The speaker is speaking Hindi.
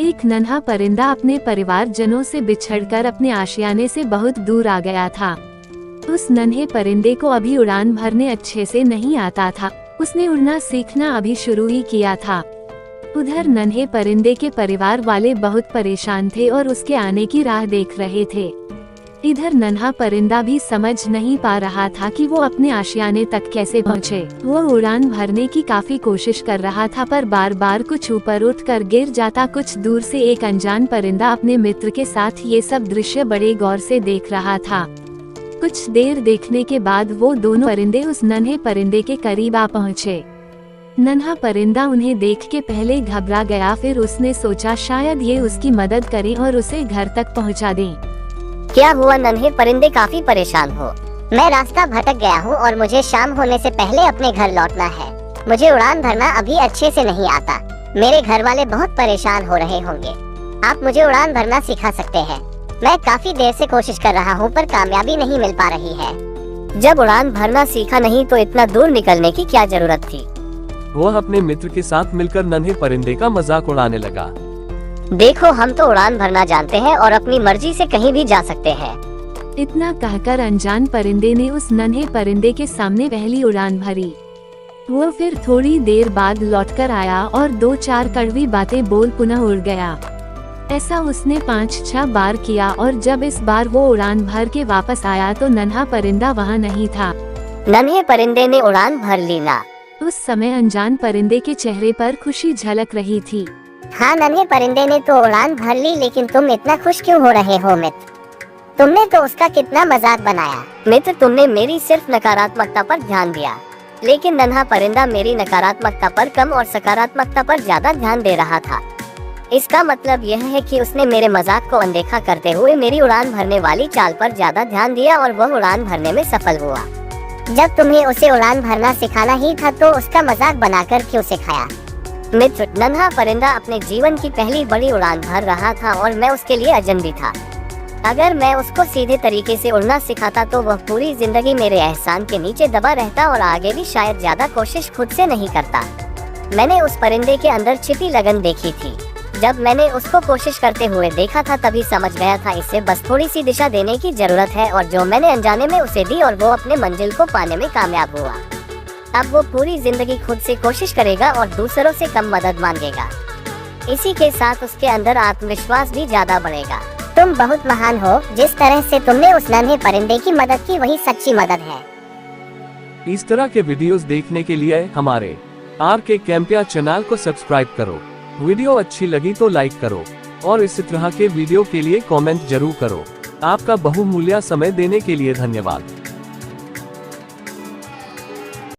एक नन्हा परिंदा अपने परिवारजनों से बिछड़कर अपने आशियाने से बहुत दूर आ गया था। उस नन्हे परिंदे को अभी उड़ान भरने अच्छे से नहीं आता था। उसने उड़ना सीखना अभी शुरू ही किया था। उधर नन्हे परिंदे के परिवार वाले बहुत परेशान थे और उसके आने की राह देख रहे थे। इधर नन्हा परिंदा भी समझ नहीं पा रहा था कि वो अपने आशियाने तक कैसे पहुँचे। वो उड़ान भरने की काफी कोशिश कर रहा था, पर बार बार कुछ ऊपर उठकर गिर जाता। कुछ दूर से एक अनजान परिंदा अपने मित्र के साथ ये सब दृश्य बड़े गौर से देख रहा था। कुछ देर देखने के बाद वो दोनों परिंदे उस नन्हे परिंदे के करीब आ पहुँचे। नन्हा परिंदा उन्हें देख के पहले घबरा गया, फिर उसने सोचा शायद ये उसकी मदद करें और उसे घर तक पहुंचा दें। क्या हुआ नन्हे परिंदे, काफी परेशान हो? मैं रास्ता भटक गया हूँ और मुझे शाम होने से पहले अपने घर लौटना है। मुझे उड़ान भरना अभी अच्छे से नहीं आता। मेरे घर वाले बहुत परेशान हो रहे होंगे। आप मुझे उड़ान भरना सिखा सकते हैं? मैं काफी देर से कोशिश कर रहा हूँ पर कामयाबी नहीं मिल पा रही है। जब उड़ान भरना सीखा नहीं तो इतना दूर निकलने की क्या जरूरत थी? वह अपने मित्र के साथ मिलकर नन्हे परिंदे का मजाक उड़ाने लगा। देखो, हम तो उड़ान भरना जानते हैं और अपनी मर्जी से कहीं भी जा सकते हैं। इतना कहकर अनजान परिंदे ने उस नन्हे परिंदे के सामने पहली उड़ान भरी। वो फिर थोड़ी देर बाद लौटकर आया और 2-4 कड़वी बातें बोल पुनः उड़ गया। ऐसा उसने 5-6 बार किया और जब इस बार वो उड़ान भर के वापस आया तो नन्हा परिंदा वहाँ नहीं था। नन्हे परिंदे ने उड़ान भर ली ना? उस समय अनजान परिंदे के चेहरे पर खुशी झलक रही थी। हाँ, नन्हे परिंदे ने तो उड़ान भर ली, लेकिन तुम इतना खुश क्यों हो रहे हो मित्र? तुमने तो उसका कितना मजाक बनाया। मित्र, तुमने मेरी सिर्फ नकारात्मकता पर ध्यान दिया, लेकिन नन्हा परिंदा मेरी नकारात्मकता पर कम और सकारात्मकता पर ज्यादा ध्यान दे रहा था। इसका मतलब यह है कि उसने मेरे मजाक को अनदेखा करते हुए मेरी उड़ान भरने वाली चाल पर ज्यादा ध्यान दिया और वह उड़ान भरने में सफल हुआ। जब तुम्हें उसे उड़ान भरना सिखाना ही था तो उसका मजाक बनाकर क्यों सिखाया? मित्र, नन्हा परिंदा अपने जीवन की पहली बड़ी उड़ान भर रहा था और मैं उसके लिए अजनबी था। अगर मैं उसको सीधे तरीके से उड़ना सिखाता तो वह पूरी जिंदगी मेरे एहसान के नीचे दबा रहता और आगे भी शायद ज्यादा कोशिश खुद से नहीं करता। मैंने उस परिंदे के अंदर छिपी लगन देखी थी। जब मैंने उसको कोशिश करते हुए देखा था तभी समझ गया था इसे बस थोड़ी सी दिशा देने की जरूरत है, और जो मैंने अनजाने में उसे दी और वो अपने मंजिल को पाने में कामयाब हुआ। अब वो पूरी जिंदगी खुद से कोशिश करेगा और दूसरों से कम मदद मांगेगा। इसी के साथ उसके अंदर आत्मविश्वास भी ज्यादा बढ़ेगा। तुम बहुत महान हो। जिस तरह से तुमने उस नन्हे परिंदे की मदद की वही सच्ची मदद है। इस तरह के वीडियोस देखने के लिए हमारे RK कैंपिया चैनल को सब्सक्राइब करो। वीडियो अच्छी लगी तो लाइक करो और इस तरह के वीडियो के लिए कमेंट जरूर करो। आपका बहुमूल्य समय देने के लिए धन्यवाद।